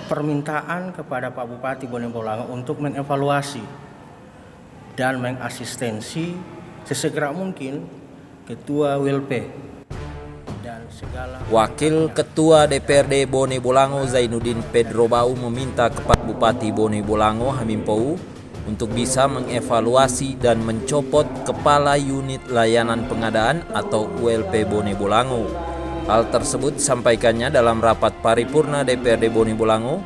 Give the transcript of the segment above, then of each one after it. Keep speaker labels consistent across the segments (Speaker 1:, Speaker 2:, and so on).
Speaker 1: Permintaan kepada Pak Bupati Bone Bolango untuk mengevaluasi dan mengasistensi sesegera mungkin Ketua WLP dan segala.
Speaker 2: Wakil Ketua DPRD Bone Bolango Zainuddin Pedro Bau meminta kepada Bupati Bone Bolango Hamim Pou untuk bisa mengevaluasi dan mencopot Kepala Unit Layanan Pengadaan atau ULP Bone Bolango. Hal tersebut disampaikannya dalam rapat paripurna DPRD Bone Bolango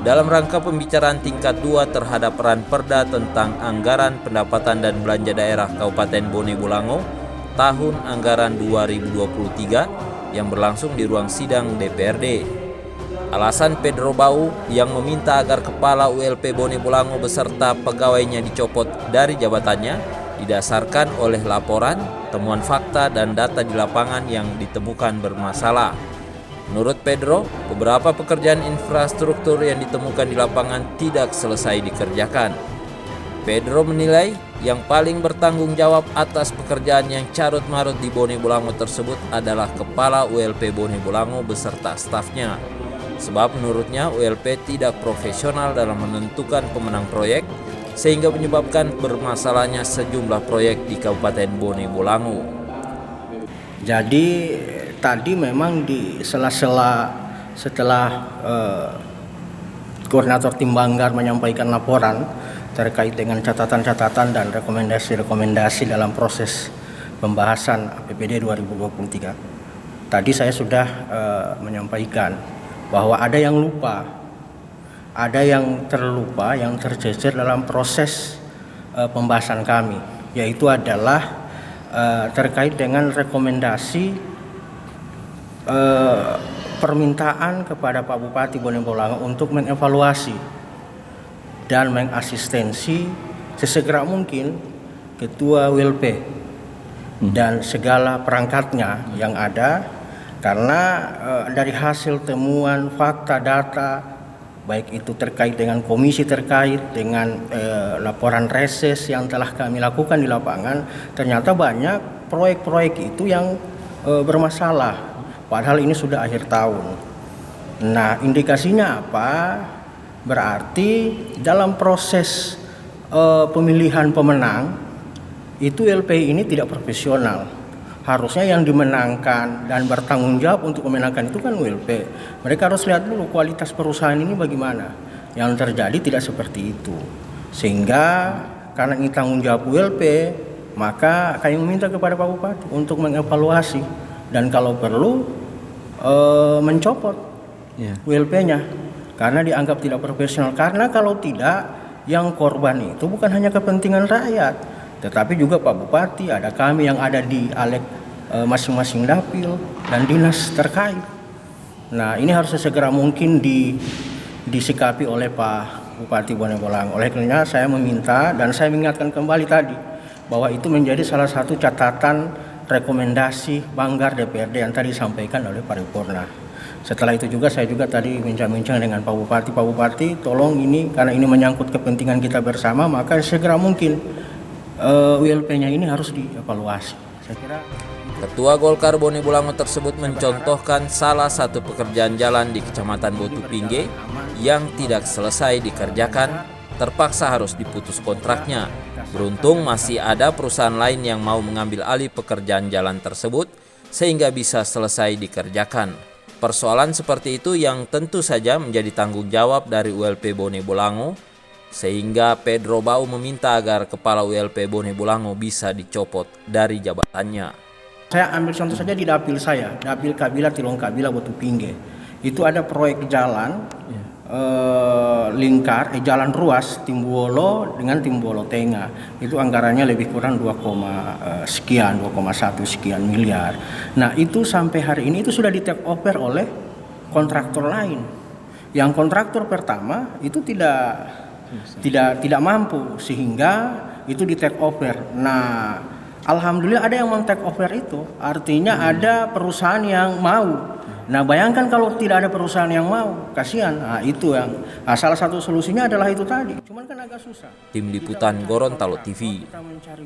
Speaker 2: dalam rangka pembicaraan tingkat 2 terhadap Ranperda tentang Anggaran Pendapatan dan Belanja Daerah Kabupaten Bone Bolango tahun anggaran 2023 yang berlangsung di ruang sidang DPRD. Alasan Pedro Bau yang meminta agar Kepala ULP Bone Bolango beserta pegawainya dicopot dari jabatannya didasarkan oleh laporan, temuan fakta, dan data di lapangan yang ditemukan bermasalah. Menurut Pedro, beberapa pekerjaan infrastruktur yang ditemukan di lapangan tidak selesai dikerjakan. Pedro menilai yang paling bertanggung jawab atas pekerjaan yang carut-marut di Bone Bolango tersebut adalah Kepala ULP Bone Bolango beserta stafnya. Sebab menurutnya ULP tidak profesional dalam menentukan pemenang proyek, sehingga menyebabkan bermasalahnya sejumlah proyek di Kabupaten Bone Bolango.
Speaker 1: Jadi tadi memang di sela-sela setelah Koordinator Tim Banggar menyampaikan laporan terkait dengan catatan-catatan dan rekomendasi-rekomendasi dalam proses pembahasan APBD 2023. Tadi saya sudah menyampaikan bahwa ada yang lupa, ada yang terlupa, yang tercecer dalam proses pembahasan kami, yaitu adalah terkait dengan rekomendasi permintaan kepada Pak Bupati Bone Bolango untuk mengevaluasi dan mengasistensi sesegera mungkin Ketua WLP dan segala perangkatnya yang ada, karena dari hasil temuan fakta data baik itu terkait dengan komisi terkait dengan laporan reses yang telah kami lakukan di lapangan, ternyata banyak proyek-proyek itu yang bermasalah, padahal ini sudah akhir tahun. Nah, indikasinya apa? Berarti dalam proses pemilihan pemenang itu LPI ini tidak profesional. Harusnya yang dimenangkan dan bertanggung jawab untuk memenangkan itu kan ULP. Mereka harus lihat dulu kualitas perusahaan ini bagaimana. Yang terjadi tidak seperti itu. Sehingga karena ini tanggung jawab ULP, maka kami meminta kepada Pak Bupati untuk mengevaluasi dan kalau perlu mencopot ULP-nya karena dianggap tidak profesional. Karena kalau tidak, yang korban itu bukan hanya kepentingan rakyat, tetapi juga Pak Bupati, ada kami yang ada di masing-masing dapil dan dinas terkait. Nah, ini harus segera mungkin disikapi oleh Pak Bupati Bone Bolango. Oleh karena saya meminta dan saya mengingatkan kembali tadi bahwa itu menjadi salah satu catatan rekomendasi Banggar DPRD yang tadi disampaikan oleh paripurna. Setelah itu juga saya juga tadi bincang-bincang dengan Pak Bupati. Pak Bupati, tolong ini karena ini menyangkut kepentingan kita bersama, maka segera mungkin ULP-nya ini harus dievaluasi. Saya kira
Speaker 2: Ketua Golkar Bone Bolango tersebut mencontohkan salah satu pekerjaan jalan di Kecamatan Botu Pingge yang tidak selesai dikerjakan, terpaksa harus diputus kontraknya. Beruntung masih ada perusahaan lain yang mau mengambil alih pekerjaan jalan tersebut sehingga bisa selesai dikerjakan. Persoalan seperti itu yang tentu saja menjadi tanggung jawab dari ULP Bone Bolango, sehingga Pedro Bau meminta agar Kepala ULP Bone Bolango bisa dicopot dari jabatannya.
Speaker 1: Saya ambil contoh saja di dapil saya, dapil Kabila Tilong Kabila Botu Pingge. Itu ada proyek jalan lingkar, jalan ruas Timbuolo dengan Timbuolo Tengah. Itu anggarannya lebih kurang 2,1 sekian miliar. Nah, itu sampai hari ini itu sudah di take over oleh kontraktor lain. Yang kontraktor pertama itu tidak mampu sehingga itu di take over. Nah, alhamdulillah ada yang men-take over itu, artinya ada perusahaan yang mau. Nah, bayangkan kalau tidak ada perusahaan yang mau, kasihan. Nah, itu yang salah satu solusinya adalah itu tadi. Cuman kan agak susah.
Speaker 2: Tim Liputan Gorontalo TV.
Speaker 1: Kita mencari